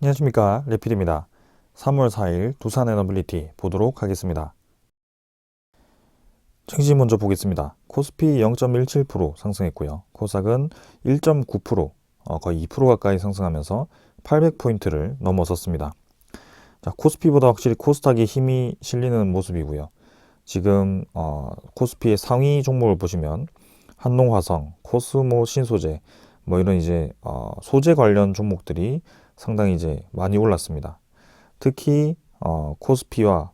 안녕하십니까, 레필입니다. 3월 4일 두산 에너빌리티 보도록 하겠습니다. 증시 먼저 보겠습니다. 코스피 0.17% 상승했고요. 코스닥은 1.9%, 거의 2% 가까이 상승하면서 800포인트를 넘어섰습니다. 자, 코스피보다 확실히 코스닥이 힘이 실리는 모습이고요. 지금 코스피의 상위 종목을 보시면 한농화성, 코스모 신소재, 뭐 이런 이제 소재 관련 종목들이 상당히 이제 많이 올랐습니다. 특히 코스피와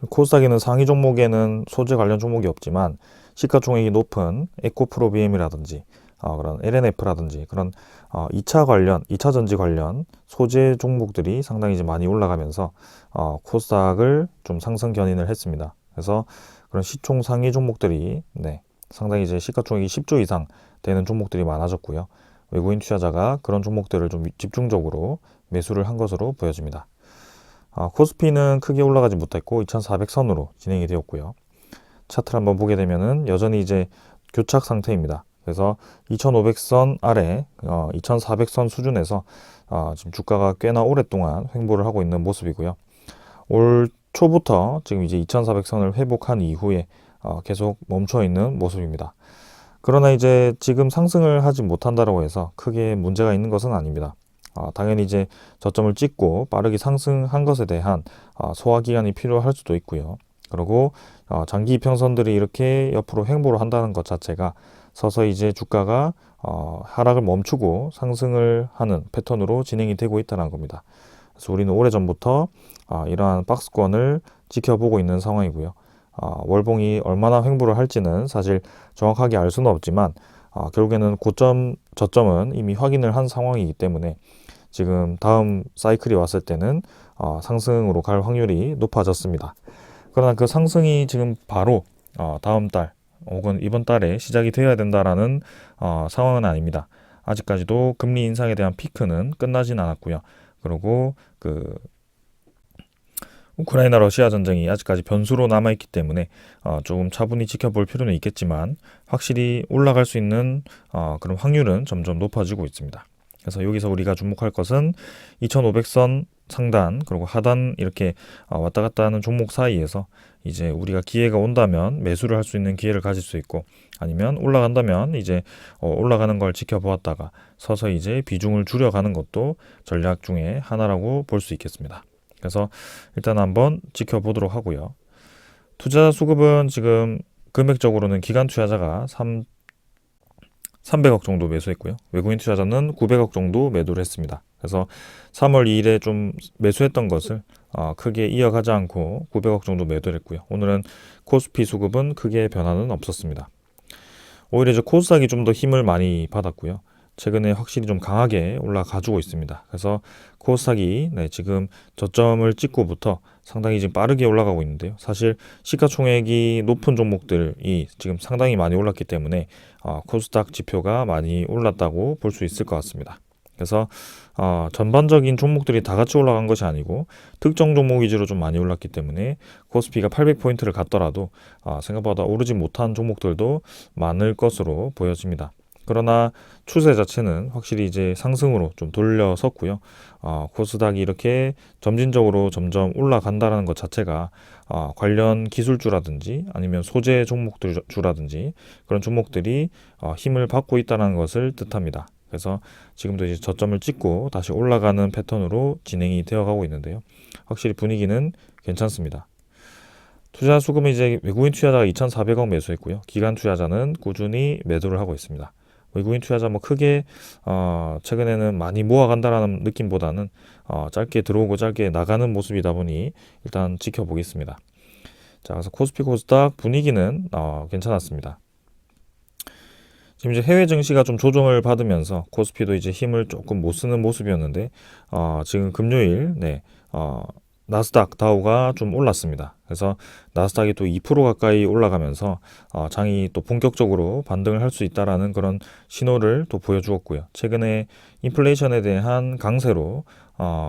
코스닥에는 상위 종목에는 소재 관련 종목이 없지만 시가총액이 높은 에코프로비엠이라든지 그런 LNF라든지 그런 2차 전지 관련 소재 종목들이 상당히 이제 많이 올라가면서 코스닥을 좀 상승 견인을 했습니다. 그래서 그런 시총 상위 종목들이 상당히 이제 시가총액이 10조 이상 되는 종목들이 많아졌고요. 외국인 투자자가 그런 종목들을 좀 집중적으로 매수를 한 것으로 보여집니다. 코스피는 크게 올라가지 못했고 2400선으로 진행이 되었고요. 차트를 한번 보게 되면은 여전히 이제 교착 상태입니다. 그래서 2500선 아래 2400선 수준에서 지금 주가가 꽤나 오랫동안 횡보를 하고 있는 모습이고요. 올 초부터 지금 이제 2400선을 회복한 이후에 계속 멈춰 있는 모습입니다. 그러나 이제 지금 상승을 하지 못한다고 해서 크게 문제가 있는 것은 아닙니다. 당연히 이제 저점을 찍고 빠르게 상승한 것에 대한 소화 기간이 필요할 수도 있고요. 그리고 장기 이평선들이 이렇게 옆으로 횡보를 한다는 것 자체가 서서히 이제 주가가 하락을 멈추고 상승을 하는 패턴으로 진행이 되고 있다는 겁니다. 그래서 우리는 오래전부터 이러한 박스권을 지켜보고 있는 상황이고요. 월봉이 얼마나 횡보를 할지는 사실 정확하게 알 수는 없지만 결국에는 고점, 저점은 이미 확인을 한 상황이기 때문에 지금 다음 사이클이 왔을 때는 상승으로 갈 확률이 높아졌습니다. 그러나 그 상승이 지금 바로 다음 달 혹은 이번 달에 시작이 되어야 된다라는 상황은 아닙니다. 아직까지도 금리 인상에 대한 피크는 끝나진 않았고요. 그리고 그 우크라이나 러시아 전쟁이 아직까지 변수로 남아있기 때문에 조금 차분히 지켜볼 필요는 있겠지만 확실히 올라갈 수 있는 그런 확률은 점점 높아지고 있습니다. 그래서 여기서 우리가 주목할 것은 2500선 상단 그리고 하단 이렇게 왔다 갔다 하는 종목 사이에서 이제 우리가 기회가 온다면 매수를 할 수 있는 기회를 가질 수 있고 아니면 올라간다면 이제 올라가는 걸 지켜보았다가 서서히 이제 비중을 줄여가는 것도 전략 중에 하나라고 볼 수 있겠습니다. 그래서 일단 한번 지켜보도록 하고요. 투자 수급은 지금 금액적으로는 기관 투자자가 300억 정도 매수했고요. 외국인 투자자는 900억 정도 매도를 했습니다. 그래서 3월 2일에 좀 매수했던 것을 크게 이어가지 않고 900억 정도 매도를 했고요. 오늘은 코스피 수급은 크게 변화는 없었습니다. 오히려 이제 코스닥이 좀 더 힘을 많이 받았고요. 최근에 확실히 좀 강하게 올라가주고 있습니다. 그래서 코스닥이 지금 저점을 찍고부터 상당히 지금 빠르게 올라가고 있는데요. 사실 시가총액이 높은 종목들이 지금 상당히 많이 올랐기 때문에 코스닥 지표가 많이 올랐다고 볼 수 있을 것 같습니다. 그래서 전반적인 종목들이 다 같이 올라간 것이 아니고 특정 종목 위주로 좀 많이 올랐기 때문에 코스피가 800포인트를 갔더라도 생각보다 오르지 못한 종목들도 많을 것으로 보여집니다. 그러나 추세 자체는 확실히 이제 상승으로 좀 돌려섰고요. 코스닥이 이렇게 점진적으로 점점 올라간다는 것 자체가 관련 기술주라든지 아니면 소재 종목들 주라든지 그런 종목들이 힘을 받고 있다는 것을 뜻합니다. 그래서 지금도 이제 저점을 찍고 다시 올라가는 패턴으로 진행이 되어가고 있는데요. 확실히 분위기는 괜찮습니다. 투자 수금은 이제 외국인 투자자가 2,400억 매수했고요. 기관 투자자는 꾸준히 매도를 하고 있습니다. 외국인 투자자 뭐 크게 최근에는 많이 모아간다라는 느낌보다는 짧게 들어오고 짧게 나가는 모습이다 보니 일단 지켜보겠습니다. 자, 그래서 코스피 코스닥 분위기는 괜찮았습니다. 지금 이제 해외 증시가 좀 조정을 받으면서 코스피도 이제 힘을 조금 못 쓰는 모습이었는데 지금 금요일 나스닥 다우가 좀 올랐습니다. 그래서 나스닥이 또 2% 가까이 올라가면서 장이 또 본격적으로 반등을 할 수 있다라는 그런 신호를 또 보여주었고요. 최근에 인플레이션에 대한 강세로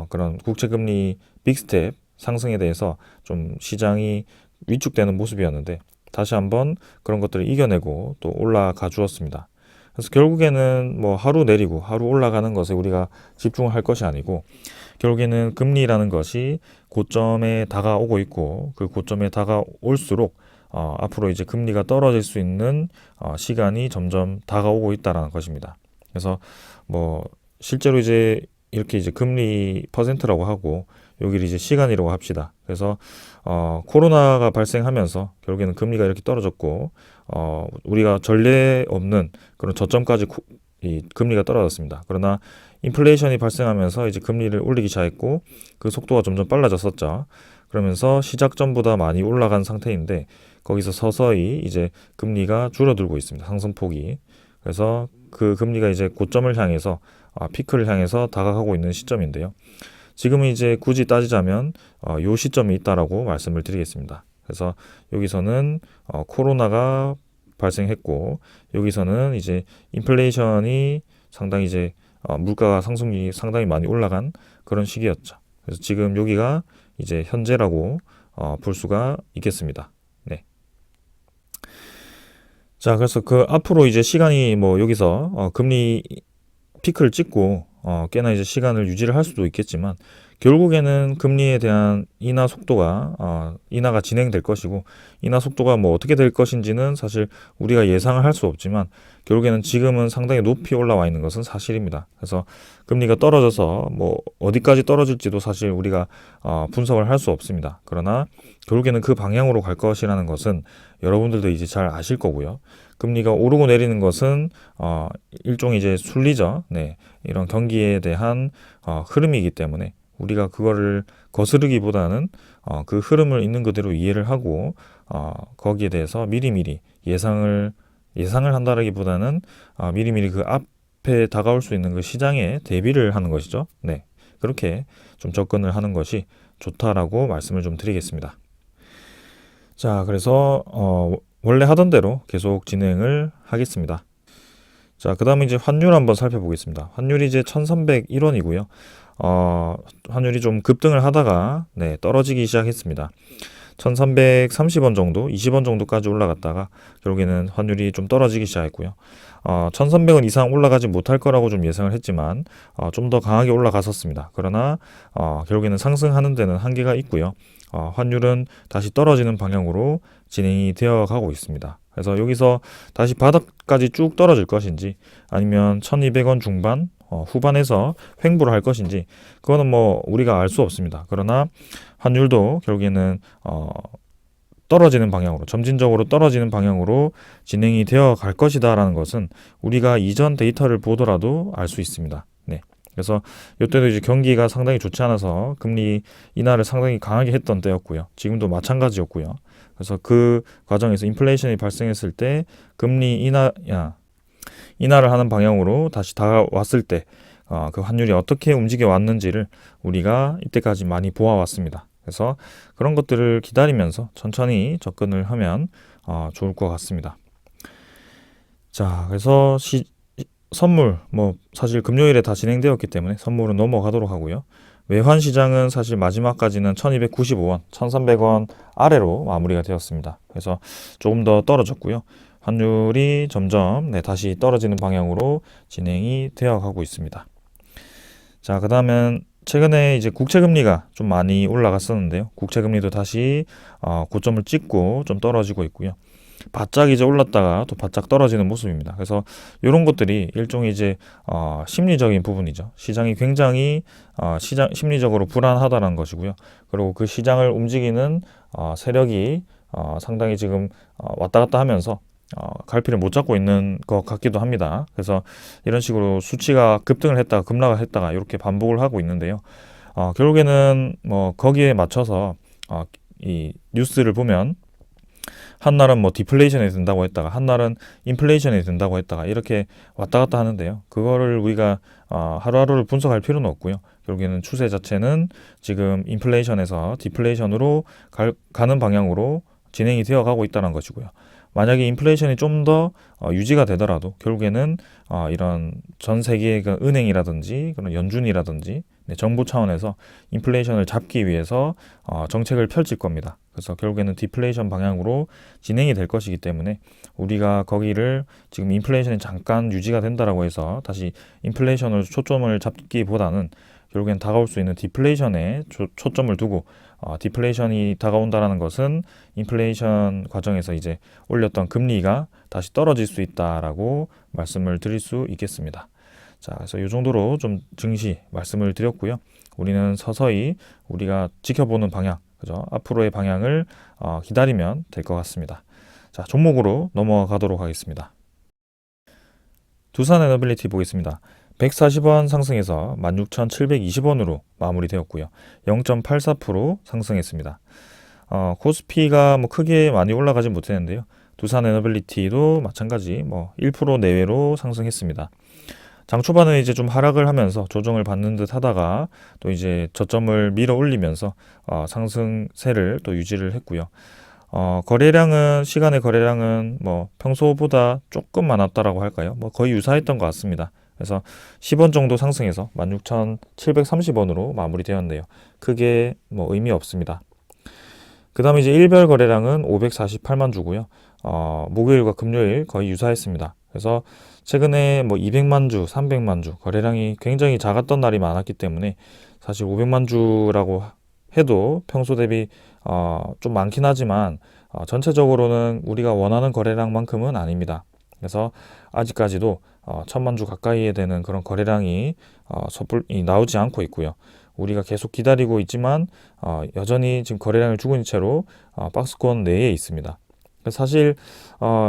그런 국채금리 빅스텝 상승에 대해서 좀 시장이 위축되는 모습이었는데 다시 한번 그런 것들을 이겨내고 또 올라가 주었습니다. 그래서 결국에는 뭐 하루 내리고 하루 올라가는 것에 우리가 집중을 할 것이 아니고 결국에는 금리라는 것이 고점에 다가오고 있고 그 고점에 다가올수록 앞으로 이제 금리가 떨어질 수 있는 시간이 점점 다가오고 있다라는 것입니다. 그래서 뭐 실제로 이제 이렇게 이제 금리 퍼센트라고 하고 여기를 이제 시간이라고 합시다. 그래서 코로나가 발생하면서 결국에는 금리가 이렇게 떨어졌고 우리가 전례 없는 그런 저점까지 이 금리가 떨어졌습니다. 그러나 인플레이션이 발생하면서 이제 금리를 올리기 시작했고 그 속도가 점점 빨라졌었죠. 그러면서 시작점보다 많이 올라간 상태인데 거기서 서서히 이제 금리가 줄어들고 있습니다. 상승폭이. 그래서 그 금리가 이제 고점을 향해서 피크를 향해서 다가가고 있는 시점인데요. 지금은 이제 굳이 따지자면 요 시점이 있다라고 말씀을 드리겠습니다. 그래서 여기서는 코로나가 발생했고 여기서는 이제 인플레이션이 상당히 이제 물가가 상승률이 상당히 많이 올라간 그런 시기였죠. 그래서 지금 여기가 이제 현재라고 볼 수가 있겠습니다. 네. 자, 그래서 그 앞으로 이제 시간이 뭐 여기서 금리 피크를 찍고 꽤나 이제 시간을 유지를 할 수도 있겠지만 결국에는 금리에 대한 인하 속도가 인하가 진행될 것이고 인하 속도가 뭐 어떻게 될 것인지는 사실 우리가 예상을 할 수 없지만 결국에는 지금은 상당히 높이 올라와 있는 것은 사실입니다. 그래서 금리가 떨어져서 뭐 어디까지 떨어질지도 사실 우리가 분석을 할 수 없습니다. 그러나 결국에는 그 방향으로 갈 것이라는 것은 여러분들도 이제 잘 아실 거고요. 금리가 오르고 내리는 것은 일종의 이제 순리죠. 네, 이런 경기에 대한 흐름이기 때문에 우리가 그거를 거스르기보다는 그 흐름을 있는 그대로 이해를 하고 거기에 대해서 미리미리 예상을 한다라기보다는 미리미리 그 앞에 다가올 수 있는 그 시장에 대비를 하는 것이죠. 네, 그렇게 좀 접근을 하는 것이 좋다라고 말씀을 좀 드리겠습니다. 자, 그래서 원래 하던 대로 계속 진행을 하겠습니다. 자, 그 다음에 이제 환율 한번 살펴보겠습니다. 환율이 이제 1301원이고요. 환율이 좀 급등을 하다가 네, 떨어지기 시작했습니다. 1330원 정도, 20원 정도까지 올라갔다가 결국에는 환율이 좀 떨어지기 시작했고요. 1300원 이상 올라가지 못할 거라고 좀 예상을 했지만 좀 더 강하게 올라갔었습니다. 그러나 결국에는 상승하는 데는 한계가 있고요. 환율은 다시 떨어지는 방향으로 진행이 되어 가고 있습니다. 그래서 여기서 다시 바닥까지 쭉 떨어질 것인지 아니면 1200원 중반 후반에서 횡보를 할 것인지 그거는 뭐 우리가 알 수 없습니다. 그러나 환율도 결국에는 떨어지는 방향으로 점진적으로 떨어지는 방향으로 진행이 되어 갈 것이다라는 것은 우리가 이전 데이터를 보더라도 알 수 있습니다. 네. 그래서 이때도 이제 경기가 상당히 좋지 않아서 금리 인하를 상당히 강하게 했던 때였고요. 지금도 마찬가지였고요. 그래서 그 과정에서 인플레이션이 발생했을 때 금리 인하를 하는 방향으로 다시 다가왔을 때 그 환율이 어떻게 움직여 왔는지를 우리가 이때까지 많이 보아왔습니다. 그래서 그런 것들을 기다리면서 천천히 접근을 하면 좋을 것 같습니다. 자, 그래서 선물 뭐 사실 금요일에 다 진행되었기 때문에 선물은 넘어가도록 하고요. 외환 시장은 사실 마지막까지는 1295원, 1300원 아래로 마무리가 되었습니다. 그래서 조금 더 떨어졌고요. 환율이 점점 다시 떨어지는 방향으로 진행이 되어 가고 있습니다. 자, 그 다음엔 최근에 이제 국채금리가 좀 많이 올라갔었는데요. 국채금리도 다시 고점을 찍고 좀 떨어지고 있고요. 바짝 이제 올랐다가 또 바짝 떨어지는 모습입니다. 그래서 이런 것들이 일종의 이제 심리적인 부분이죠. 시장이 굉장히 심리적으로 불안하다는 것이고요. 그리고 그 시장을 움직이는 세력이 상당히 지금 왔다 갔다 하면서 갈피를 못 잡고 있는 것 같기도 합니다. 그래서 이런 식으로 수치가 급등을 했다가 급락을 했다가 이렇게 반복을 하고 있는데요. 결국에는 뭐 거기에 맞춰서 이 뉴스를 보면 한날은 뭐 디플레이션이 된다고 했다가 한날은 인플레이션이 된다고 했다가 이렇게 왔다 갔다 하는데요. 그거를 우리가 하루하루를 분석할 필요는 없고요. 결국에는 추세 자체는 지금 인플레이션에서 디플레이션으로 가는 방향으로 진행이 되어 가고 있다는 것이고요. 만약에 인플레이션이 좀 더 유지가 되더라도 결국에는 이런 전 세계의 그 은행이라든지 그런 연준이라든지 네, 정부 차원에서 인플레이션을 잡기 위해서 정책을 펼칠 겁니다. 그래서 결국에는 디플레이션 방향으로 진행이 될 것이기 때문에 우리가 거기를 지금 인플레이션이 잠깐 유지가 된다라고 해서 다시 인플레이션을 초점을 잡기보다는 결국엔 다가올 수 있는 디플레이션에 초점을 두고 디플레이션이 다가온다라는 것은 인플레이션 과정에서 이제 올렸던 금리가 다시 떨어질 수 있다라고 말씀을 드릴 수 있겠습니다. 자, 그래서 이 정도로 좀 증시 말씀을 드렸고요. 우리는 서서히 우리가 지켜보는 방향, 그죠? 앞으로의 방향을 기다리면 될 것 같습니다. 자, 종목으로 넘어가도록 하겠습니다. 두산에너빌리티 보겠습니다. 140원 상승해서 16,720원으로 마무리되었고요. 0.84% 상승했습니다. 코스피가 뭐 크게 많이 올라가진 못했는데요. 두산에너빌리티도 마찬가지 1% 내외로 상승했습니다. 장 초반에 이제 좀 하락을 하면서 조정을 받는 듯 하다가 또 이제 저점을 밀어 올리면서 상승세를 또 유지를 했고요. 거래량은 시간의 거래량은 평소보다 조금 많았다라고 할까요? 거의 유사했던 것 같습니다. 그래서 10원 정도 상승해서 16,730원으로 마무리되었네요. 크게 의미 없습니다. 그 다음에 이제 일별 거래량은 548만 주고요. 목요일과 금요일 거의 유사했습니다. 그래서 최근에 200만 주, 300만 주 거래량이 굉장히 작았던 날이 많았기 때문에 사실 500만 주라고 해도 평소 대비 좀 많긴 하지만 전체적으로는 우리가 원하는 거래량만큼은 아닙니다. 그래서 아직까지도 1000만 주 가까이에 되는 그런 거래량이 섣불리 나오지 않고 있고요. 우리가 계속 기다리고 있지만 여전히 지금 거래량을 죽은 채로 박스권 내에 있습니다. 사실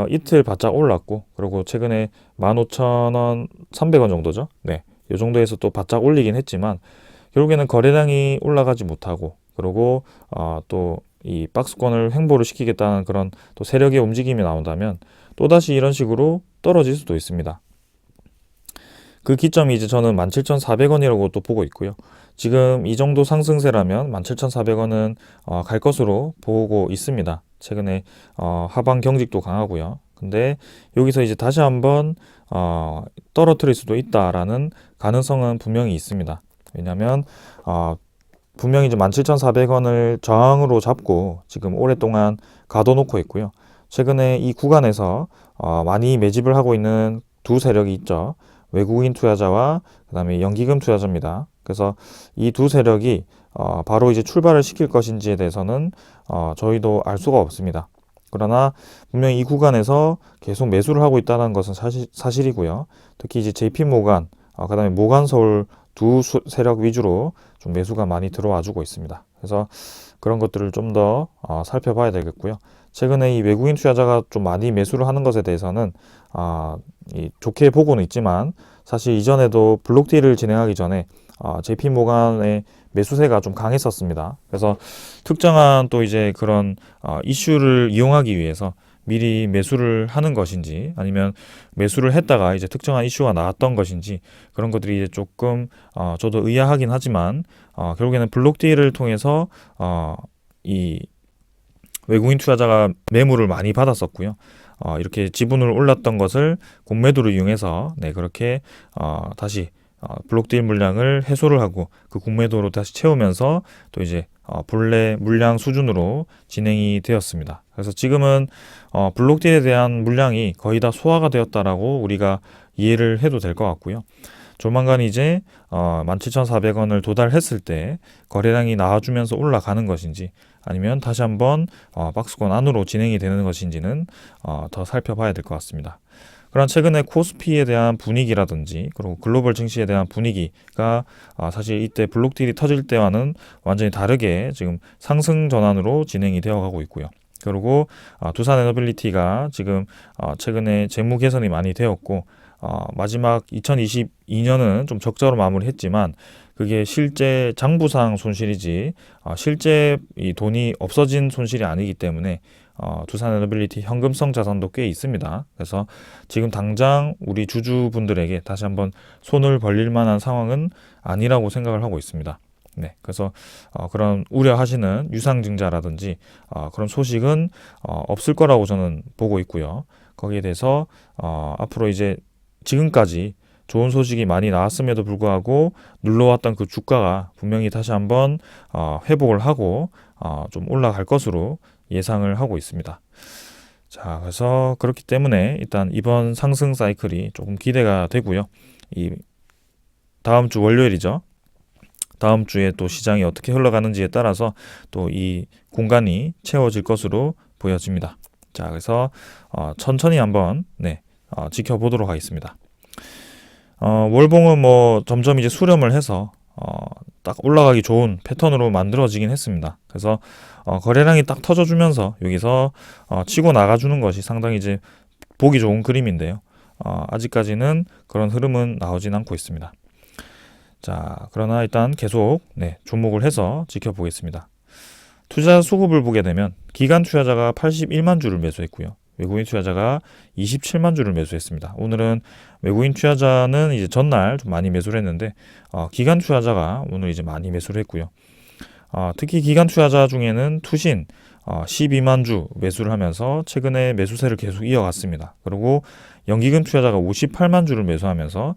이틀 바짝 올랐고 그리고 최근에 15,000원, 300원 정도죠. 네, 이 정도에서 또 바짝 올리긴 했지만 결국에는 거래량이 올라가지 못하고 그리고 또 이 박스권을 횡보를 시키겠다는 그런 또 세력의 움직임이 나온다면 또다시 이런 식으로 떨어질 수도 있습니다. 그 기점이 이제 저는 17,400원이라고 또 보고 있고요. 지금 이 정도 상승세라면 17,400원은 갈 것으로 보고 있습니다. 최근에 하방 경직도 강하고요. 근데 여기서 이제 다시 한번 떨어뜨릴 수도 있다라는 가능성은 분명히 있습니다. 왜냐하면 분명히 이제 17,400원을 저항으로 잡고 지금 오랫동안 가둬놓고 있고요. 최근에 이 구간에서 많이 매집을 하고 있는 두 세력이 있죠. 외국인 투자자와 그다음에 연기금 투자자입니다. 그래서 이 두 세력이 바로 이제 출발을 시킬 것인지에 대해서는 저희도 알 수가 없습니다. 그러나 분명히 이 구간에서 계속 매수를 하고 있다는 것은 사실이고요. 특히 이제 JP모간, 그다음에 모간서울 두 세력 위주로 좀 매수가 많이 들어와 주고 있습니다. 그래서 그런 것들을 좀 더 살펴봐야 되겠고요. 최근에 이 외국인 투자자가 좀 많이 매수를 하는 것에 대해서는 좋게 보고는 있지만 사실 이전에도 블록딜을 진행하기 전에 JP모간의 매수세가 좀 강했었습니다. 그래서 특정한 또 이제 그런 이슈를 이용하기 위해서 미리 매수를 하는 것인지 아니면 매수를 했다가 이제 특정한 이슈가 나왔던 것인지 그런 것들이 이제 조금 저도 의아하긴 하지만 결국에는 블록딜을 통해서 이 외국인 투자자가 매물을 많이 받았었고요. 이렇게 지분을 올랐던 것을 공매도를 이용해서 그렇게 다시 블록딜 물량을 해소를 하고 그 공매도로 다시 채우면서 또 이제 본래 물량 수준으로 진행이 되었습니다. 그래서 지금은 블록딜에 대한 물량이 거의 다 소화가 되었다라고 우리가 이해를 해도 될 것 같고요. 조만간 이제 17,400원을 도달했을 때 거래량이 나와주면서 올라가는 것인지 아니면 다시 한번 박스권 안으로 진행이 되는 것인지는 더 살펴봐야 될 것 같습니다. 그러나 최근에 코스피에 대한 분위기라든지 그리고 글로벌 증시에 대한 분위기가 사실 이때 블록딜이 터질 때와는 완전히 다르게 지금 상승 전환으로 진행이 되어 가고 있고요. 그리고 두산에너빌리티가 지금 최근에 재무 개선이 많이 되었고 마지막 2022년은 좀 적자로 마무리했지만 그게 실제 장부상 손실이지 실제 이 돈이 없어진 손실이 아니기 때문에 두산에너빌리티 현금성 자산도 꽤 있습니다. 그래서 지금 당장 우리 주주분들에게 다시 한번 손을 벌릴 만한 상황은 아니라고 생각을 하고 있습니다. 네, 그래서 그런 우려하시는 유상증자라든지 그런 소식은 없을 거라고 저는 보고 있고요. 거기에 대해서 앞으로 이제 지금까지 좋은 소식이 많이 나왔음에도 불구하고 눌러왔던 그 주가가 분명히 다시 한번 회복을 하고 좀 올라갈 것으로 예상을 하고 있습니다. 자, 그래서 그렇기 때문에 일단 이번 상승 사이클이 조금 기대가 되고요. 이 다음 주 월요일이죠. 다음 주에 또 시장이 어떻게 흘러가는지에 따라서 또 이 공간이 채워질 것으로 보여집니다. 자, 그래서 천천히 한번 지켜보도록 하겠습니다. 월봉은 뭐 점점 이제 수렴을 해서 딱 올라가기 좋은 패턴으로 만들어지긴 했습니다. 그래서 거래량이 딱 터져주면서 여기서 치고 나가주는 것이 상당히 이제 보기 좋은 그림인데요. 아직까지는 그런 흐름은 나오진 않고 있습니다. 자, 그러나 일단 계속 주목을 해서 지켜보겠습니다. 투자 수급을 보게 되면 기관 투자자가 81만 주를 매수했고요. 외국인 투자자가 27만 주를 매수했습니다. 오늘은 외국인 투자자는 이제 전날 좀 많이 매수를 했는데 기관 투자자가 오늘 이제 많이 매수를 했고요. 특히 기관 투자자 중에는 투신 12만 주 매수를 하면서 최근에 매수세를 계속 이어갔습니다. 그리고 연기금 투자자가 58만 주를 매수하면서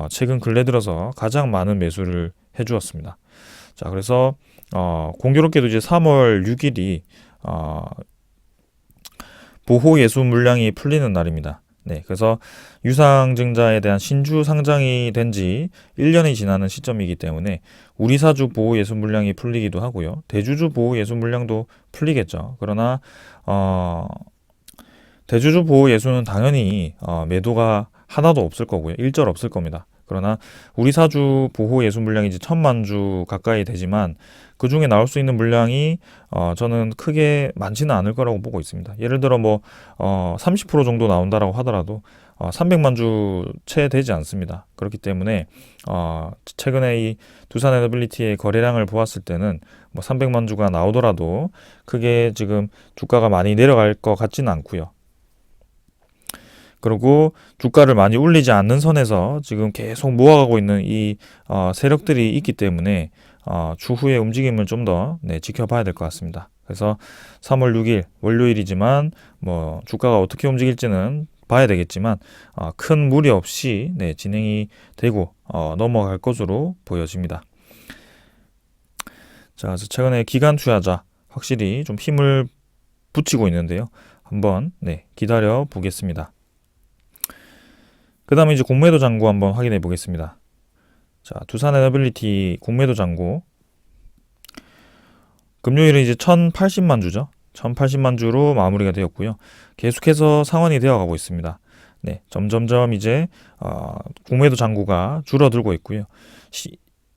최근 근래 들어서 가장 많은 매수를 해주었습니다. 자, 그래서 공교롭게도 이제 3월 6일이 보호 예수 물량이 풀리는 날입니다. 네, 그래서 유상증자에 대한 신주 상장이 된 지 1년이 지나는 시점이기 때문에 우리사주 보호 예수 물량이 풀리기도 하고요. 대주주 보호 예수 물량도 풀리겠죠. 그러나 대주주 보호 예수는 당연히 매도가 하나도 없을 거고요. 일절 없을 겁니다. 그러나 우리사주 보호 예수 물량이 이제 1000만 주 가까이 되지만 그 중에 나올 수 있는 물량이 저는 크게 많지는 않을 거라고 보고 있습니다. 예를 들어 30% 정도 나온다라고 하더라도 300만 주 채 되지 않습니다. 그렇기 때문에 최근에 이 두산 에너빌리티의 거래량을 보았을 때는 300만 주가 나오더라도 크게 지금 주가가 많이 내려갈 것 같지는 않고요. 그리고 주가를 많이 올리지 않는 선에서 지금 계속 모아가고 있는 이 세력들이 있기 때문에 추후의 움직임을 좀 더 지켜봐야 될 것 같습니다. 그래서 3월 6일 월요일이지만 주가가 어떻게 움직일지는 봐야 되겠지만 큰 무리 없이 진행이 되고 넘어갈 것으로 보여집니다. 자, 그래서 최근에 기관 투자자 확실히 좀 힘을 붙이고 있는데요. 한번 기다려 보겠습니다. 그 다음에 이제 공매도 잔고 한번 확인해 보겠습니다. 자, 두산 에너빌리티 공매도 잔고 금요일은 이제 1080만 주죠. 1080만 주로 마무리가 되었고요. 계속해서 상환이 되어 가고 있습니다. 네, 점점점 이제 공매도 잔고가 줄어들고 있고요.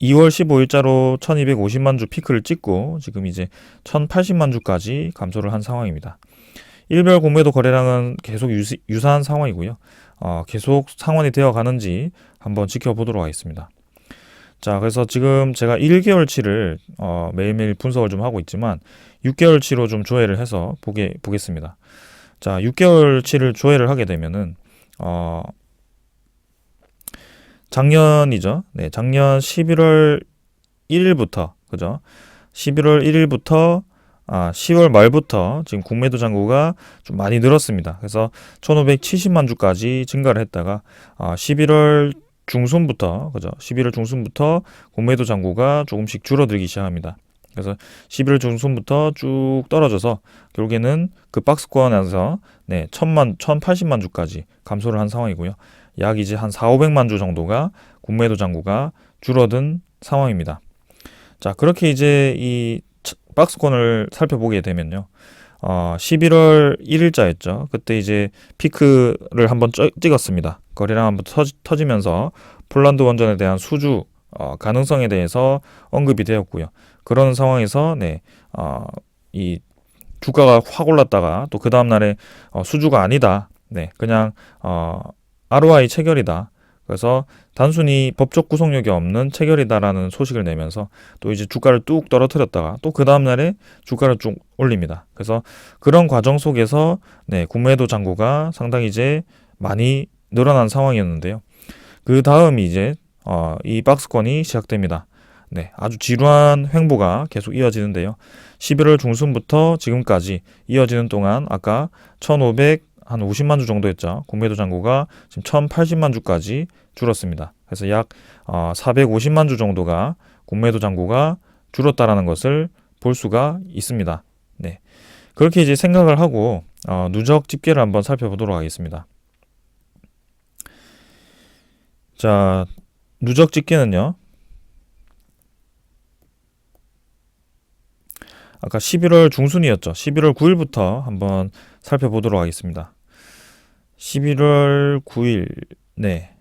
2월 15일자로 1250만 주 피크를 찍고 지금 이제 1080만 주까지 감소를 한 상황입니다. 일별 공매도 거래량은 계속 유사한 상황이고요. 계속 상환이 되어 가는지 한번 지켜보도록 하겠습니다. 자, 그래서 지금 제가 1개월치를 매일매일 분석을 좀 하고 있지만 6개월치로 좀 조회를 해서 보겠습니다. 자, 6개월치를 조회를 하게 되면은 작년이죠. 네, 작년 11월 1일부터 그죠? 11월 1일부터 10월 말부터 지금 공매도 잔고가 좀 많이 늘었습니다. 그래서 1570만 주까지 증가를 했다가 11월 중순부터 그죠? 11월 중순부터 공매도 잔고가 조금씩 줄어들기 시작합니다. 그래서 11월 중순부터 쭉 떨어져서 결국에는 그 박스권에서 1080만 주까지 감소를 한 상황이고요. 약 이제 한 4,500만 주 정도가 공매도 잔고가 줄어든 상황입니다. 자, 그렇게 이제 이 박스권을 살펴보게 되면요. 11월 1일자였죠. 그때 이제 피크를 한번 찍었습니다. 거래량 한번 터지면서 폴란드 원전에 대한 수주 가능성에 대해서 언급이 되었고요. 그런 상황에서 이 주가가 확 올랐다가 또 그 다음 날에 수주가 아니다. 그냥 ROI 체결이다. 그래서 단순히 법적 구속력이 없는 체결이다라는 소식을 내면서 또 이제 주가를 뚝 떨어뜨렸다가 또 그 다음날에 주가를 쭉 올립니다. 그래서 그런 과정 속에서 공매도 잔고가 상당히 이제 많이 늘어난 상황이었는데요. 그 다음이 이제 이 박스권이 시작됩니다. 네, 아주 지루한 횡보가 계속 이어지는데요. 11월 중순부터 지금까지 이어지는 동안 아까 1,500한 50만 주 정도 했죠. 공매도 잔고가 지금 1,080만 주까지 줄었습니다. 그래서 약 450만 주 정도가 공매도 잔고가 줄었다라는 것을 볼 수가 있습니다. 네, 그렇게 이제 생각을 하고 누적 집계를 한번 살펴보도록 하겠습니다. 자, 누적 집계는요. 아까 11월 중순이었죠. 11월 9일부터 한번 살펴보도록 하겠습니다. 11월 9일, 네.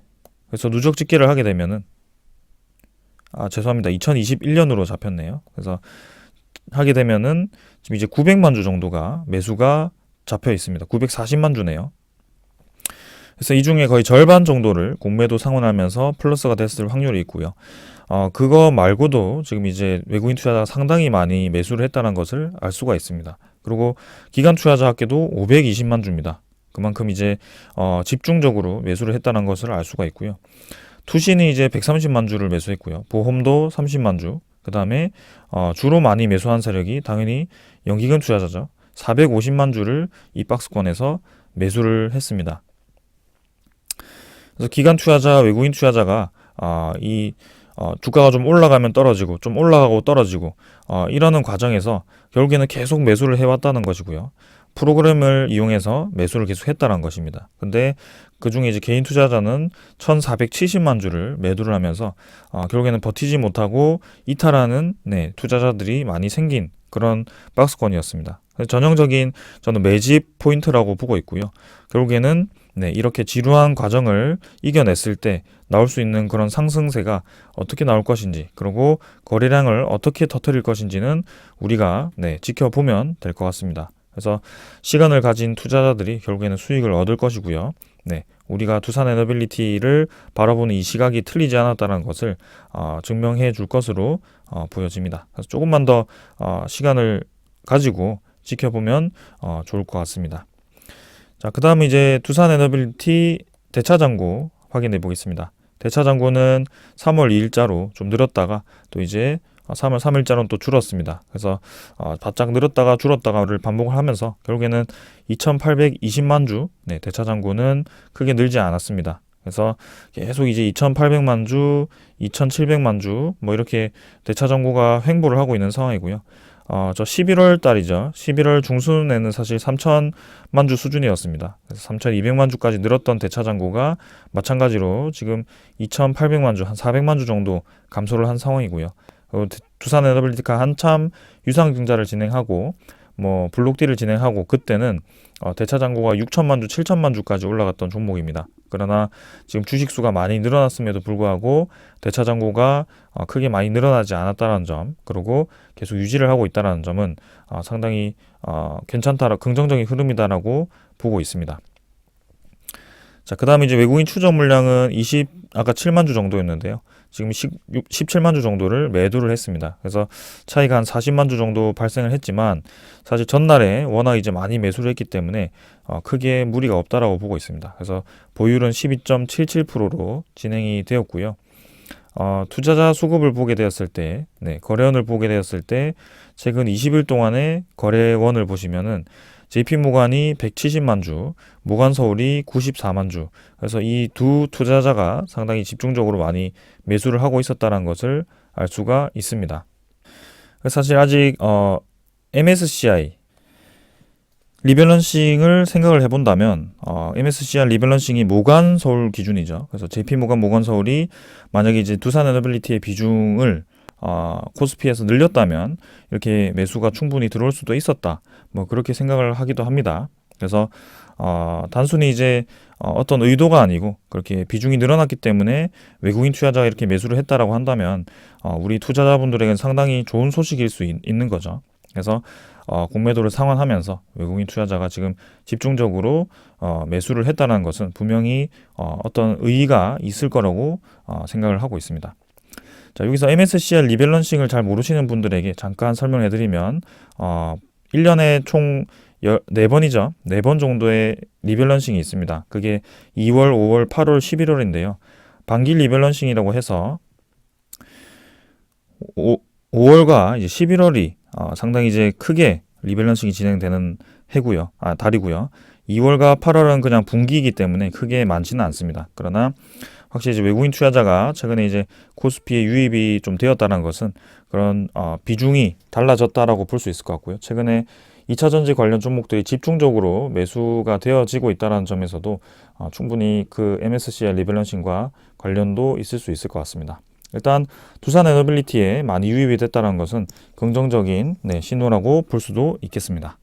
그래서 누적 집계를 하게 되면은, 죄송합니다. 2021년으로 잡혔네요. 그래서 하게 되면은 지금 이제 900만 주 정도가 매수가 잡혀 있습니다. 940만 주네요. 그래서 이 중에 거의 절반 정도를 공매도 상환하면서 플러스가 됐을 확률이 있고요. 그거 말고도 지금 이제 외국인 투자자가 상당히 많이 매수를 했다는 것을 알 수가 있습니다. 그리고 기관 투자자 합계도 520만 주입니다. 그만큼 이제 집중적으로 매수를 했다는 것을 알 수가 있고요. 투신이 이제 130만 주를 매수했고요. 보험도 30만 주. 그 다음에 주로 많이 매수한 세력이 당연히 연기금 투자자죠. 450만 주를 이 박스권에서 매수를 했습니다. 그래서 기관 투자자, 외국인 투자자가 주가가 좀 올라가면 떨어지고 좀 올라가고 떨어지고 이러는 과정에서 결국에는 계속 매수를 해왔다는 것이고요. 프로그램을 이용해서 매수를 계속 했다는 것입니다. 근데 그 중에 이제 개인 투자자는 1,470만 주를 매도를 하면서 결국에는 버티지 못하고 이탈하는 투자자들이 많이 생긴 그런 박스권이었습니다. 전형적인 저는 매집 포인트라고 보고 있고요. 결국에는 이렇게 지루한 과정을 이겨냈을 때 나올 수 있는 그런 상승세가 어떻게 나올 것인지, 그리고 거래량을 어떻게 터뜨릴 것인지는 우리가 지켜보면 될 것 같습니다. 그래서 시간을 가진 투자자들이 결국에는 수익을 얻을 것이고요. 우리가 두산 에너빌리티를 바라보는 이 시각이 틀리지 않았다는 것을 증명해 줄 것으로 보여집니다. 그래서 조금만 더 시간을 가지고 지켜보면 좋을 것 같습니다. 자, 그 다음에 이제 두산 에너빌리티 대차잔고 확인해 보겠습니다. 대차잔고는 3월 2일자로 좀 늘었다가 또 이제 3월 3일자로는 또 줄었습니다. 그래서 바짝 늘었다가 줄었다가를 반복을 하면서 결국에는 2,820만 주 대차잔고는 크게 늘지 않았습니다. 그래서 계속 이제 2,800만 주, 2,700만 주 뭐 이렇게 대차잔고가 횡보를 하고 있는 상황이고요. 저 11월 달이죠. 11월 중순에는 사실 3,000만 주 수준이었습니다. 그래서 3,200만 주까지 늘었던 대차잔고가 마찬가지로 지금 2,800만 주, 한 400만 주 정도 감소를 한 상황이고요. 두산 에너빌리티가 한참 유상증자를 진행하고 뭐 블록딜을 진행하고 그때는 대차잔고가 6천만 주, 7천만 주까지 올라갔던 종목입니다. 그러나 지금 주식수가 많이 늘어났음에도 불구하고 대차잔고가 크게 많이 늘어나지 않았다는 점, 그리고 계속 유지를 하고 있다는 점은 상당히 괜찮다, 긍정적인 흐름이다라고 보고 있습니다. 자, 그 다음에 이제 외국인 추적 물량은 아까 7만 주 정도였는데요. 지금 17만 주 정도를 매도를 했습니다. 그래서 차이가 한 40만 주 정도 발생을 했지만 사실 전날에 워낙 이제 많이 매수를 했기 때문에 크게 무리가 없다라고 보고 있습니다. 그래서 보율은 12.77%로 진행이 되었고요. 투자자 수급을 보게 되었을 때, 거래원을 보게 되었을 때 최근 20일 동안의 거래원을 보시면은 JP모간이 170만 주, 모간서울이 94만 주. 그래서 이 두 투자자가 상당히 집중적으로 많이 매수를 하고 있었다는 것을 알 수가 있습니다. 사실 아직 MSCI 리밸런싱을 생각을 해본다면 MSCI 리밸런싱이 모간서울 기준이죠. 그래서 JP모간 모간서울이 만약에 이제 두산 에너빌리티의 비중을 코스피에서 늘렸다면 이렇게 매수가 충분히 들어올 수도 있었다. 뭐 그렇게 생각을 하기도 합니다. 그래서 단순히 이제 어떤 의도가 아니고 그렇게 비중이 늘어났기 때문에 외국인 투자자가 이렇게 매수를 했다라고 한다면 우리 투자자분들에게는 상당히 좋은 소식일 수 있는 거죠. 그래서 공매도를 상환하면서 외국인 투자자가 지금 집중적으로 매수를 했다는 것은 분명히 어떤 의의가 있을 거라고 생각을 하고 있습니다. 자, 여기서 MSCI 리밸런싱을 잘 모르시는 분들에게 잠깐 설명해 드리면 1년에 총 4번이죠. 4번 정도의 리밸런싱이 있습니다. 그게 2월, 5월, 8월, 11월인데요. 반기 리밸런싱이라고 해서 5월과 이제 11월이 상당히 이제 크게 리밸런싱이 진행되는 달이고요. 2월과 8월은 그냥 분기이기 때문에 크게 많지는 않습니다. 그러나 확실히 이제 외국인 투자자가 최근에 이제 코스피에 유입이 좀 되었다는 것은 그런 비중이 달라졌다라고 볼 수 있을 것 같고요. 최근에 2차 전지 관련 종목들이 집중적으로 매수가 되어지고 있다는 점에서도 충분히 그 MSCI 리밸런싱과 관련도 있을 수 있을 것 같습니다. 일단 두산 에너빌리티에 많이 유입이 됐다는 것은 긍정적인 신호라고 볼 수도 있겠습니다.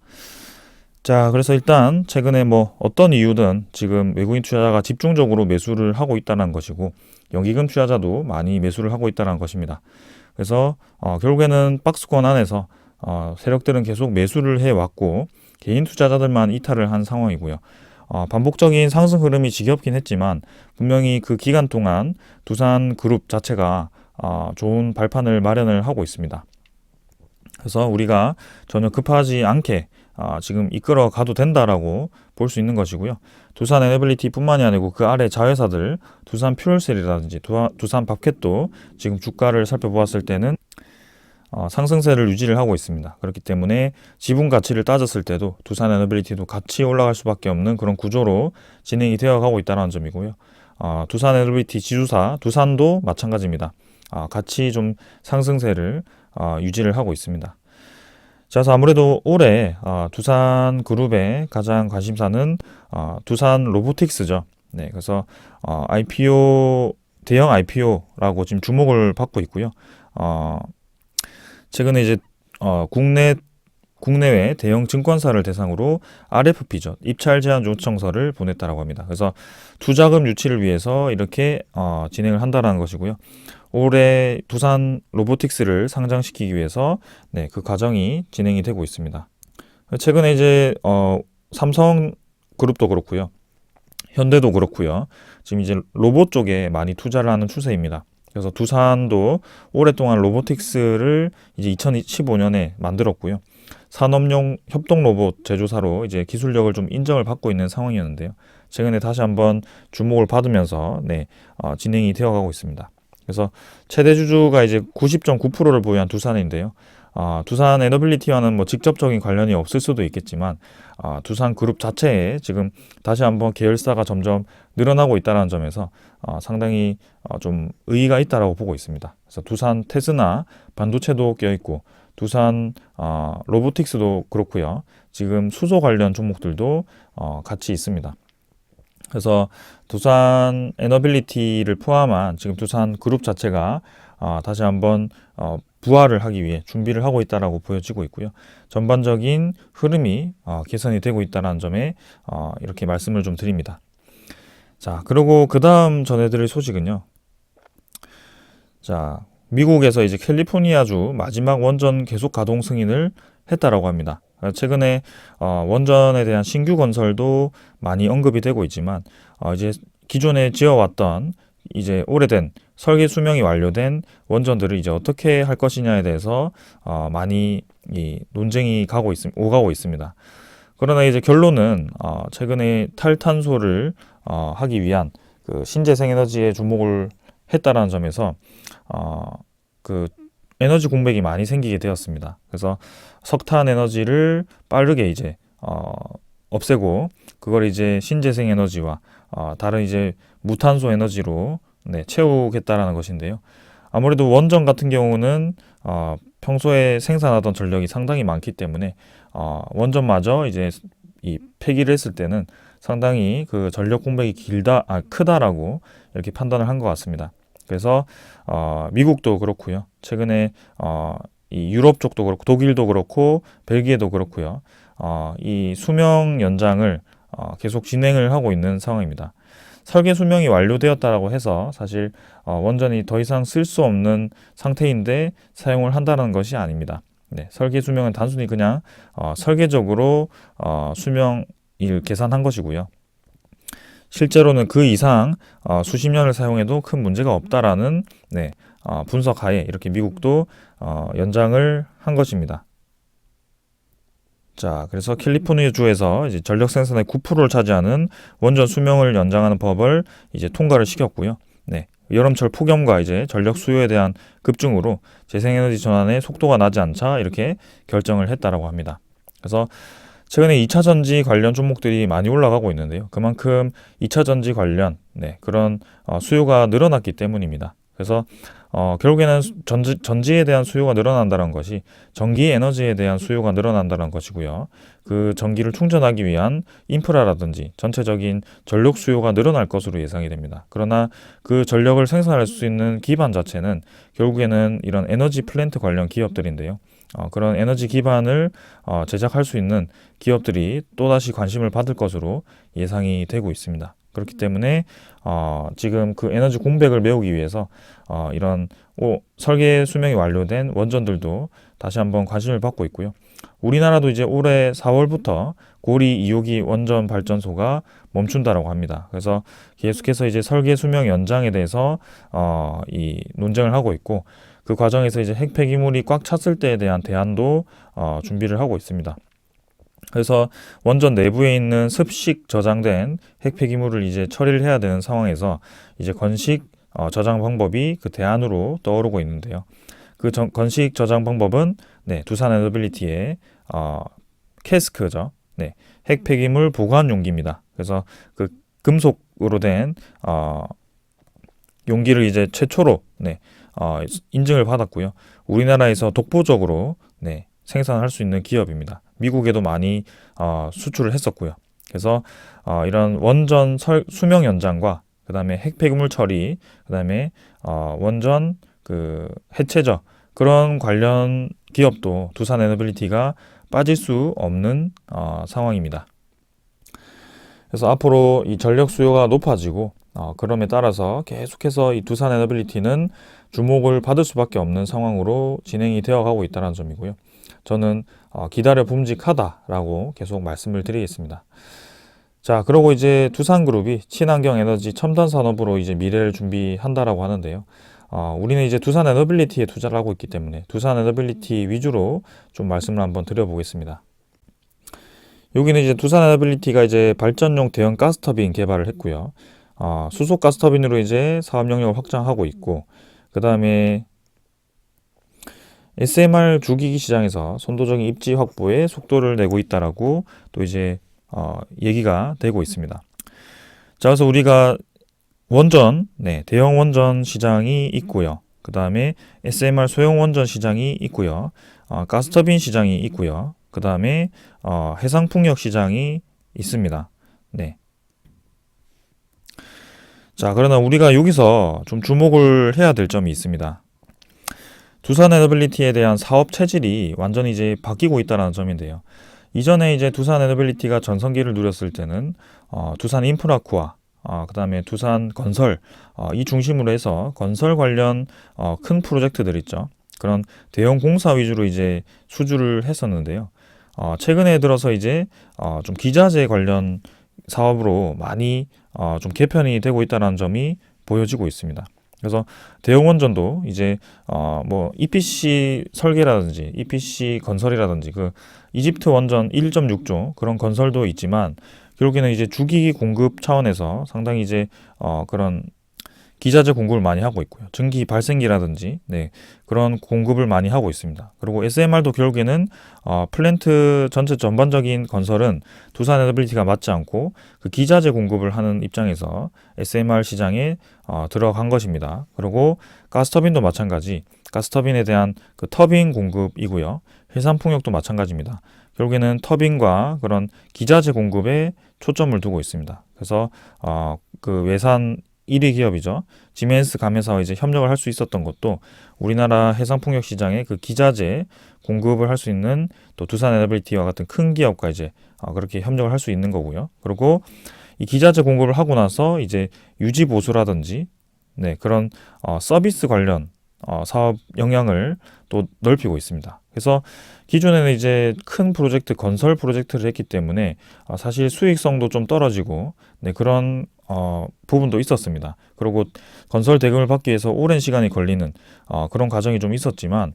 자, 그래서 일단 최근에 뭐 어떤 이유든 지금 외국인 투자자가 집중적으로 매수를 하고 있다는 것이고 연기금 투자자도 많이 매수를 하고 있다는 것입니다. 그래서 결국에는 박스권 안에서 세력들은 계속 매수를 해왔고 개인 투자자들만 이탈을 한 상황이고요. 반복적인 상승 흐름이 지겹긴 했지만 분명히 그 기간 동안 두산 그룹 자체가 좋은 발판을 마련을 하고 있습니다. 그래서 우리가 전혀 급하지 않게 지금 이끌어 가도 된다라고 볼 수 있는 것이고요. 두산 에너빌리티 뿐만이 아니고 그 아래 자회사들 두산 퓨얼셀이라든지 두산 밥캣도 지금 주가를 살펴보았을 때는 상승세를 유지를 하고 있습니다. 그렇기 때문에 지분 가치를 따졌을 때도 두산 에너빌리티도 같이 올라갈 수밖에 없는 그런 구조로 진행이 되어 가고 있다는 점이고요. 두산 에너빌리티 지주사 두산도 마찬가지입니다. 같이 좀 상승세를 유지를 하고 있습니다. 자, 그래서 아무래도 올해 두산 그룹의 가장 관심사는 두산 로보틱스죠. 네, 그래서 대형 IPO라고 지금 주목을 받고 있고요. 최근에 이제 국내외 대형 증권사를 대상으로 RFP죠. 입찰 제한 요청서를 보냈다라고 합니다. 그래서 투자금 유치를 위해서 이렇게 진행을 한다는 것이고요. 올해 두산 로보틱스를 상장시키기 위해서 그 과정이 진행이 되고 있습니다. 최근에 이제 삼성 그룹도 그렇고요. 현대도 그렇고요. 지금 이제 로봇 쪽에 많이 투자를 하는 추세입니다. 그래서 두산도 오랫동안 로보틱스를 이제 2015년에 만들었고요. 산업용 협동 로봇 제조사로 이제 기술력을 좀 인정을 받고 있는 상황이었는데요. 최근에 다시 한번 주목을 받으면서 진행이 되어가고 있습니다. 그래서 최대 주주가 이제 90.9%를 보유한 두산인데요. 두산 에너빌리티와는 뭐 직접적인 관련이 없을 수도 있겠지만 두산 그룹 자체에 지금 다시 한번 계열사가 점점 늘어나고 있다는 점에서 상당히 좀 의의가 있다라고 보고 있습니다. 그래서 두산 테스나 반도체도 껴있고 두산 로보틱스도 그렇고요. 지금 수소 관련 종목들도 같이 있습니다. 그래서 두산 에너빌리티를 포함한 지금 두산 그룹 자체가 다시 한번 부활을 하기 위해 준비를 하고 있다라고 보여지고 있고요. 전반적인 흐름이 개선이 되고 있다는 점에 이렇게 말씀을 좀 드립니다. 자, 그리고 그 다음 전해드릴 소식은요. 자, 미국에서 이제 캘리포니아주 마지막 원전 계속 가동 승인을 했다라고 합니다. 최근에 원전에 대한 신규 건설도 많이 언급이 되고 있지만 이제 기존에 지어왔던 이제 오래된 설계 수명이 완료된 원전들을 이제 어떻게 할 것이냐에 대해서 많이 논쟁이 오가고 있습니다. 그러나 이제 결론은 최근에 탈탄소를 하기 위한 그 신재생 에너지에 주목을 했다라는 점에서 그 에너지 공백이 많이 생기게 되었습니다. 그래서 석탄 에너지를 빠르게 이제 없애고 그걸 이제 신재생 에너지와 다른 이제 무탄소 에너지로 채우겠다라는 것인데요. 아무래도 원전 같은 경우는 평소에 생산하던 전력이 상당히 많기 때문에 원전마저 이제 이 폐기를 했을 때는 상당히 그 전력 공백이 크다라고 이렇게 판단을 한 것 같습니다. 그래서 미국도 그렇고요. 최근에 이 유럽 쪽도 그렇고 독일도 그렇고 벨기에도 그렇고요. 이 수명 연장을 계속 진행을 하고 있는 상황입니다. 설계 수명이 완료되었다라고 해서 사실 원전이 더 이상 쓸 수 없는 상태인데 사용을 한다는 것이 아닙니다. 설계 수명은 단순히 그냥 설계적으로 수명을 계산한 것이고요. 실제로는 그 이상 수십 년을 사용해도 큰 문제가 없다라는 분석하에 이렇게 미국도 연장을 한 것입니다. 자, 그래서 캘리포니아주에서 이제 전력 생산의 9%를 차지하는 원전 수명을 연장하는 법을 이제 통과를 시켰고요. 여름철 폭염과 이제 전력 수요에 대한 급증으로 재생에너지 전환의 속도가 나지 않자 이렇게 결정을 했다라고 합니다. 그래서 최근에 2차 전지 관련 종목들이 많이 올라가고 있는데요. 그만큼 2차 전지 관련 그런 수요가 늘어났기 때문입니다. 그래서 결국에는 전지에 대한 수요가 늘어난다는 것이 전기 에너지에 대한 수요가 늘어난다는 것이고요. 그 전기를 충전하기 위한 인프라라든지 전체적인 전력 수요가 늘어날 것으로 예상이 됩니다. 그러나 그 전력을 생산할 수 있는 기반 자체는 결국에는 이런 에너지 플랜트 관련 기업들인데요. 그런 에너지 기반을 제작할 수 있는 기업들이 또다시 관심을 받을 것으로 예상이 되고 있습니다. 그렇기 때문에 지금 그 에너지 공백을 메우기 위해서 이런 설계 수명이 완료된 원전들도 다시 한번 관심을 받고 있고요. 우리나라도 이제 올해 4월부터 고리 2호기 원전 발전소가 멈춘다라고 합니다. 그래서 계속해서 이제 설계 수명 연장에 대해서 이 논쟁을 하고 있고, 그 과정에서 이제 핵 폐기물이 꽉 찼을 때에 대한 대안도 준비를 하고 있습니다. 그래서 원전 내부에 있는 습식 저장된 핵 폐기물을 이제 처리를 해야 되는 상황에서 이제 건식 저장 방법이 그 대안으로 떠오르고 있는데요. 그 건식 저장 방법은 두산 에너빌리티의 캐스크죠. 핵 폐기물 보관 용기입니다. 그래서 그 금속으로 된 용기를 이제 최초로 인증을 받았고요. 우리나라에서 독보적으로 생산할 수 있는 기업입니다. 미국에도 많이 수출을 했었고요. 그래서 이런 원전 수명 연장과 그다음에 핵 폐기물 처리, 그다음에 원전 그 해체죠. 그런 관련 기업도 두산 에너빌리티가 빠질 수 없는 상황입니다. 그래서 앞으로 이 전력 수요가 높아지고 그럼에 따라서 계속해서 이 두산 에너빌리티는 주목을 받을 수밖에 없는 상황으로 진행이 되어가고 있다는 점이고요. 저는 기다려 봄직하다라고 계속 말씀을 드리겠습니다. 자, 그리고 이제 두산그룹이 친환경 에너지 첨단 산업으로 이제 미래를 준비한다라고 하는데요. 우리는 이제 두산 에너빌리티에 투자를 하고 있기 때문에 두산 에너빌리티 위주로 좀 말씀을 한번 드려보겠습니다. 여기는 이제 두산 에너빌리티가 이제 발전용 대형 가스터빈 개발을 했고요. 수소 가스터빈으로 이제 사업 영역을 확장하고 있고, 그 다음에 SMR 주기기 시장에서 선도적인 입지 확보에 속도를 내고 있다라고 또 이제 얘기가 되고 있습니다. 자, 그래서 우리가 원전, 대형 원전 시장이 있고요. 그 다음에 SMR 소형 원전 시장이 있고요. 가스터빈 시장이 있고요. 그 다음에 해상풍력 시장이 있습니다. 자, 그러나 우리가 여기서 좀 주목을 해야 될 점이 있습니다. 두산 에너빌리티에 대한 사업 체질이 완전히 이제 바뀌고 있다는 점인데요. 이전에 이제 두산 에너빌리티가 전성기를 누렸을 때는 두산 인프라코아, 그 다음에 두산 건설, 이 중심으로 해서 건설 관련 큰 프로젝트들 있죠. 그런 대형 공사 위주로 이제 수주를 했었는데요. 최근에 들어서 이제 좀 기자재 관련 사업으로 많이 좀 개편이 되고 있다는 점이 보여지고 있습니다. 그래서 대형 원전도 이제 뭐 EPC 설계라든지 EPC 건설이라든지 그 이집트 원전 1.6조 그런 건설도 있지만, 결국에는 이제 주기기 공급 차원에서 상당히 이제 그런 기자재 공급을 많이 하고 있고요. 증기 발생기라든지 그런 공급을 많이 하고 있습니다. 그리고 SMR도 결국에는 플랜트 전체 전반적인 건설은 두산 에너빌리티가 맡지 않고 그 기자재 공급을 하는 입장에서 SMR 시장에 들어간 것입니다. 그리고 가스터빈도 마찬가지, 가스터빈에 대한 그 터빈 공급이고요. 해상풍력도 마찬가지입니다. 결국에는 터빈과 그런 기자재 공급에 초점을 두고 있습니다. 그래서 그 외산 1위 기업이죠. 지멘스 가메사와 이제 협력을 할 수 있었던 것도 우리나라 해상풍력 시장에 그 기자재 공급을 할 수 있는 또 두산 에너빌리티와 같은 큰 기업과 이제 그렇게 협력을 할 수 있는 거고요. 그리고 이 기자재 공급을 하고 나서 이제 유지 보수라든지 그런 서비스 관련 사업 영향을 또 넓히고 있습니다. 그래서 기존에는 이제 큰 프로젝트, 건설 프로젝트를 했기 때문에 사실 수익성도 좀 떨어지고 그런 부분도 있었습니다. 그리고 건설 대금을 받기 위해서 오랜 시간이 걸리는 그런 과정이 좀 있었지만,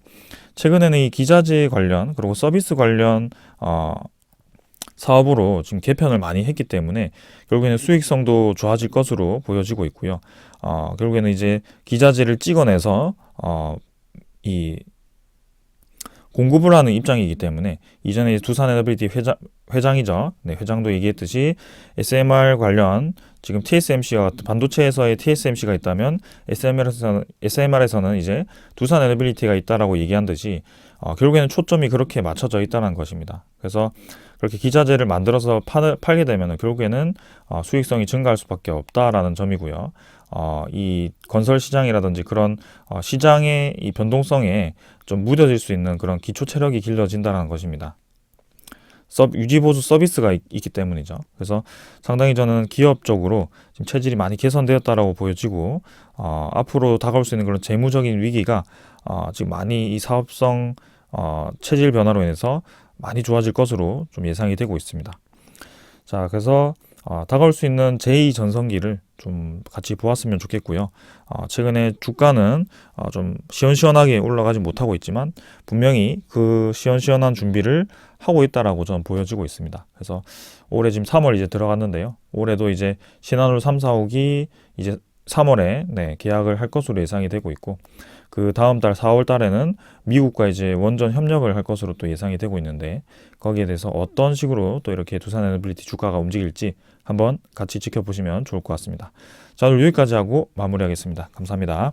최근에는 이 기자재 관련 그리고 서비스 관련 사업으로 지금 개편을 많이 했기 때문에 결국에는 수익성도 좋아질 것으로 보여지고 있고요. 결국에는 이제 기자재를 찍어내서 이 공급을 하는 입장이기 때문에 이전에 두산 에너빌리티 회장이죠. 네, 회장도 얘기했듯이 SMR 관련 지금 TSMC와 반도체에서의 TSMC가 있다면 SMR에서는 이제 두산 에너빌리티가 있다라고 얘기한 듯이 결국에는 초점이 그렇게 맞춰져 있다는 것입니다. 그래서 그렇게 기자재를 만들어서 팔게 되면 결국에는 수익성이 증가할 수밖에 없다라는 점이고요. 이 건설 시장이라든지 그런 시장의 이 변동성에 좀 무뎌질 수 있는 그런 기초 체력이 길러진다는 것입니다. 유지보수 서비스가 있기 때문이죠. 그래서 상당히 저는 기업적으로 지금 체질이 많이 개선되었다라고 보여지고 앞으로 다가올 수 있는 그런 재무적인 위기가 지금 많이 이 사업성 체질 변화로 인해서 많이 좋아질 것으로 좀 예상이 되고 있습니다. 자, 그래서 다가올 수 있는 제2전성기를 좀 같이 보았으면 좋겠고요. 최근에 주가는 좀 시원시원하게 올라가지 못하고 있지만 분명히 그 시원시원한 준비를 하고 있다라고 저는 보여지고 있습니다. 그래서 올해 지금 3월 이제 들어갔는데요. 올해도 이제 신한울 3, 4호기 이제 3월에 계약을 할 것으로 예상이 되고 있고 그 다음 달 4월 달에는 미국과 이제 원전 협력을 할 것으로 또 예상이 되고 있는데 거기에 대해서 어떤 식으로 또 이렇게 두산 에너빌리티 주가가 움직일지 한번 같이 지켜보시면 좋을 것 같습니다. 자, 오늘 여기까지 하고 마무리하겠습니다. 감사합니다.